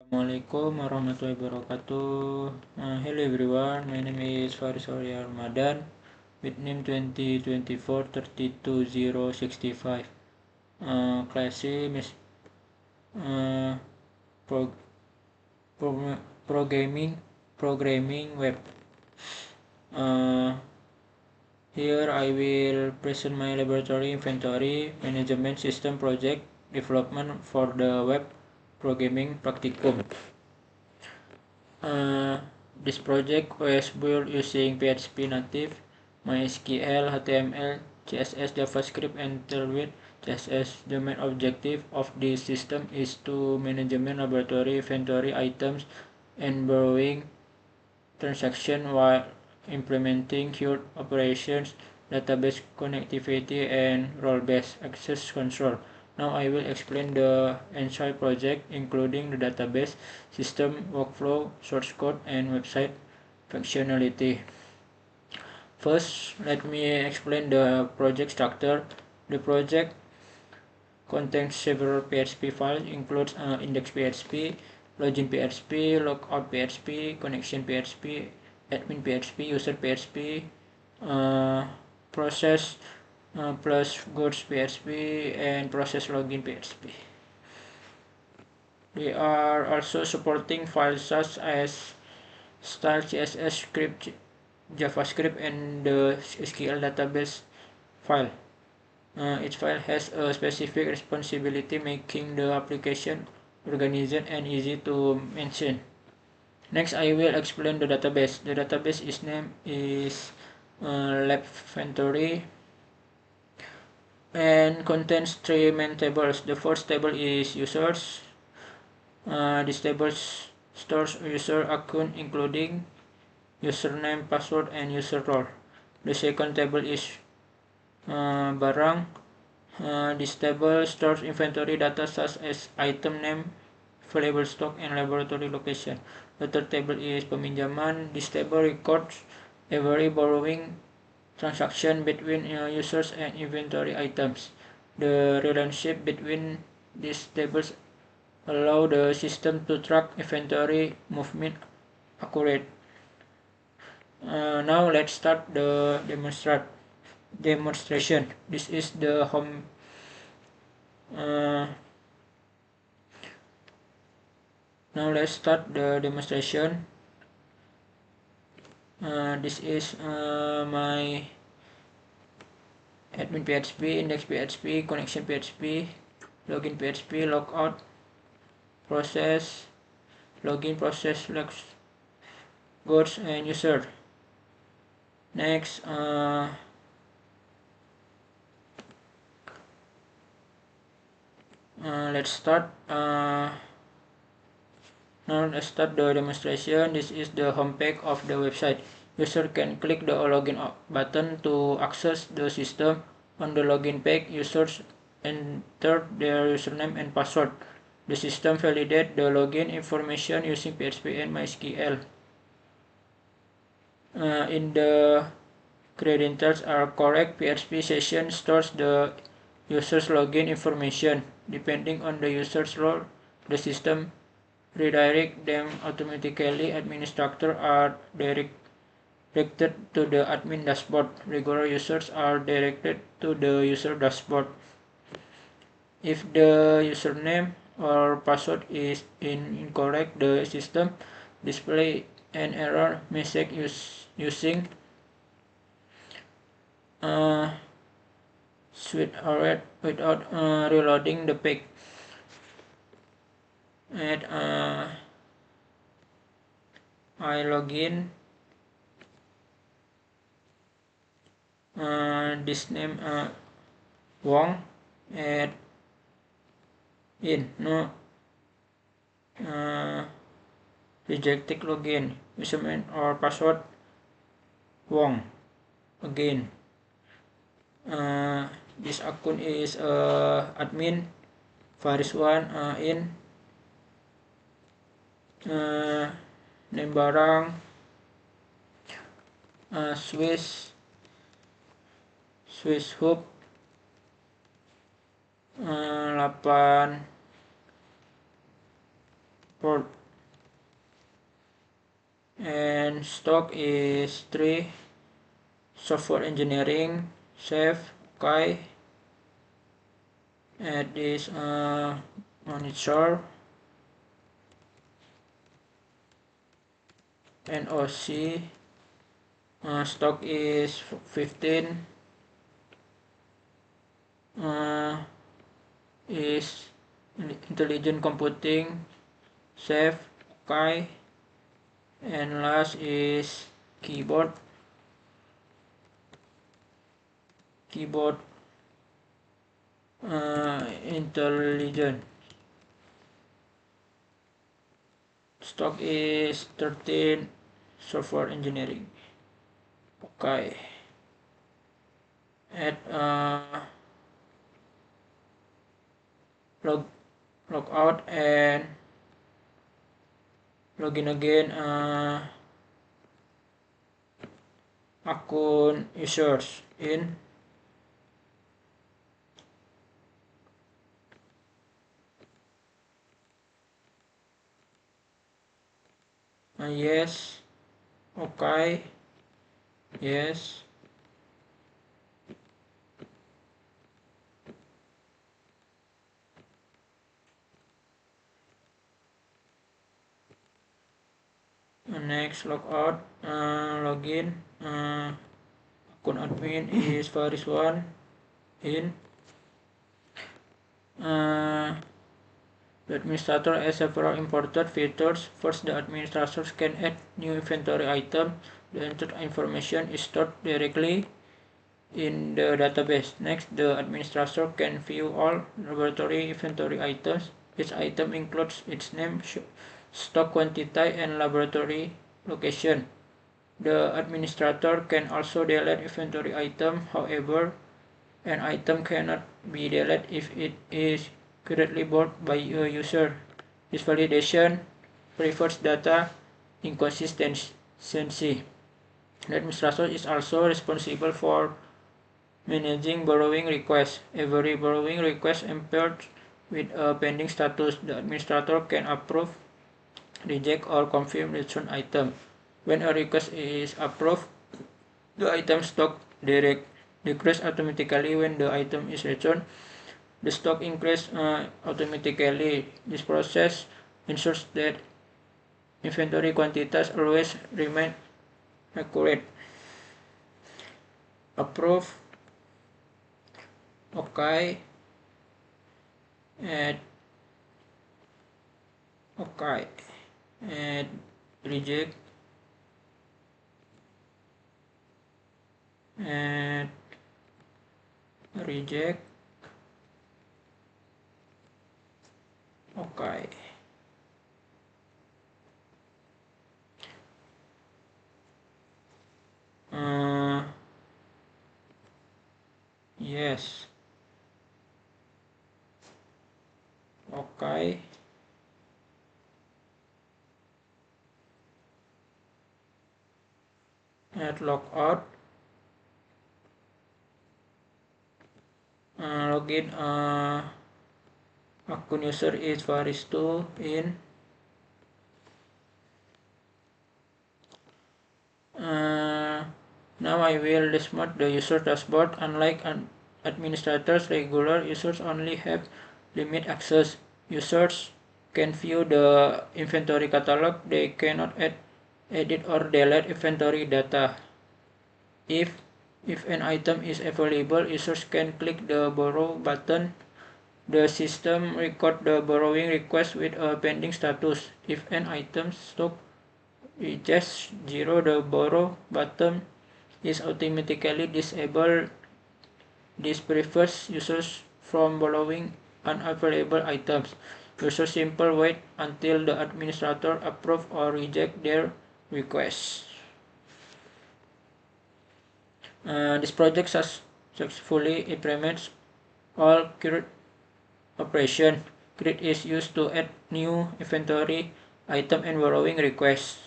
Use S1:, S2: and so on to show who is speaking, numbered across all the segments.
S1: Assalamualaikum warahmatullahi wabarakatuh. Hello everyone, my name is Faris Aulia Ramadan with name 2024-32065. Class C uh, pro, pro, programming web. Uh, Here I will present my laboratory inventory management system project development for the web programming practicum. This project was built using PHP native, MySQL, HTML, CSS, JavaScript, and Tailwind CSS. The main objective of this system is to management laboratory inventory items and borrowing transaction while implementing queued operations, database connectivity, and role-based access control. Now I will explain the entire project, including the database, system, workflow, source code, and website functionality. First, let me explain the project structure. The project contains several PHP files, includes index.php, login PHP, logout PHP, connection PHP, admin PHP, user PHP, process plus goods PHP, and process login PHP. They are also supporting files such as style CSS script, JavaScript, and the SQL database file. Each file has a specific responsibility, making the application organized and easy to mention. Next, I will explain the database. The database name is Labventory and contains three main tables. The first table is users. This table stores user account including username, password, and user role. The second table is barang. This table stores inventory data such as item name, available stock, and laboratory location. The third table is peminjaman. This table records every borrowing transaction between users and inventory items. The relationship between these tables allow the system to track inventory movement accurate. Now let's start the demonstration. This is the home. Now let's start the demonstration. This is my admin PHP, index PHP, connection PHP, login PHP, logout, process, login, process, goods, and user. Next, let's start. Now let's start the demonstration. This is the home page of the website. User can click the login button to access the system. On the login page, users enter their username and password. The system validates the login information using PHP and MySQL. In the credentials are correct, PHP session stores the user's login information. Depending on the user's role, the system redirect them automatically. Administrators are directed to the admin dashboard. Regular users are directed to the user dashboard. If the username or password is incorrect, the system display an error message using without reloading the page. And I login. This name Wong, add in no rejected login, username or password Wong again. This account is admin Faris1 in name barang Swiss Hub 8 port. And stock is 3. Software engineering, safe, okay. Add this monitor, NOC. Stock is 15. Is intelligent computing, safe, okay. And last is keyboard intelligent. Stock is 13. Software engineering, okay. Add log out and login again akun users in. Yes, okay, yes. Next, logout, login, akun admin is Faris1 in. The administrator has several important features. First, the administrators can add new inventory items. The entered information is stored directly in the database. Next, the administrator can view all laboratory inventory items. Each item includes its name, stock quantity, and laboratory location. The administrator can also delete inventory item. However, an item cannot be deleted if it is currently bought by a user. This validation prefers data inconsistency. The administrator is also responsible for managing borrowing requests. Every borrowing request appears with a pending status. The administrator can approve, reject, or confirm return item. When a request is approved, the item stock decreases automatically. When the item is returned, the stock increases automatically. This process ensures that inventory quantities always remain accurate. Approve, okay, and okay, and reject, and reject, okay. Yes, okay. Add logout, login, akun user is Faris2 in. Now I will display the user dashboard. Unlike administrators, regular users only have limited access. Users can view the inventory catalog. They cannot edit or delete inventory data. If an item is available, users can click the borrow button. The system records the borrowing request with a pending status. If an item stock reaches 0, the borrow button is automatically disabled. This prevents users from borrowing unavailable items. Users simply wait until the administrator approves or rejects their request. This project successfully implements all create operation. Create is used to add new inventory item and borrowing requests.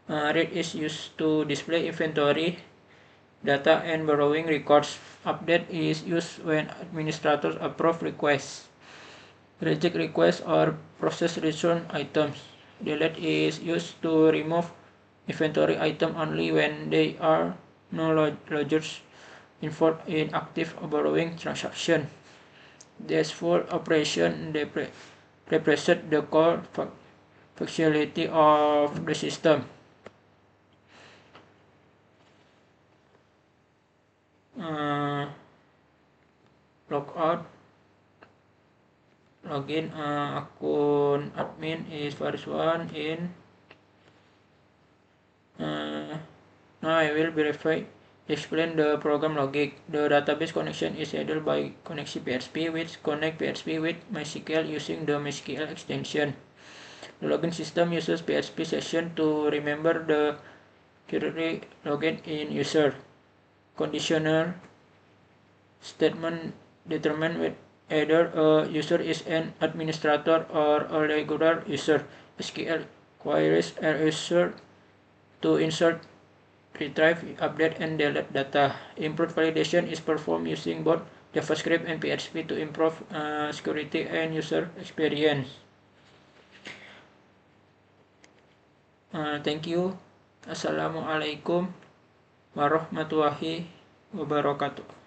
S1: Read is used to display inventory data and borrowing records. Update is used when administrators approve requests, reject requests, or process return items. Delete is used to remove inventory items only when they are no longer involved in active borrowing transaction. This full operation represents the core functionality of the system. Logout, login akun admin is first one in. Now I will verify. Explain the program logic. The database connection is handled by Connexy PHP, which connect PHP with MySQL using the MySQL extension. The login system uses PHP session to remember the currently logged in user. Conditional statement determine whether a user is an administrator or a regular user. SQL queries a user to insert, retrieve, update, and delete data. Improved validation is performed using both JavaScript and PHP to improve security and user experience. Thank you. Assalamualaikum warahmatullahi wabarakatuh.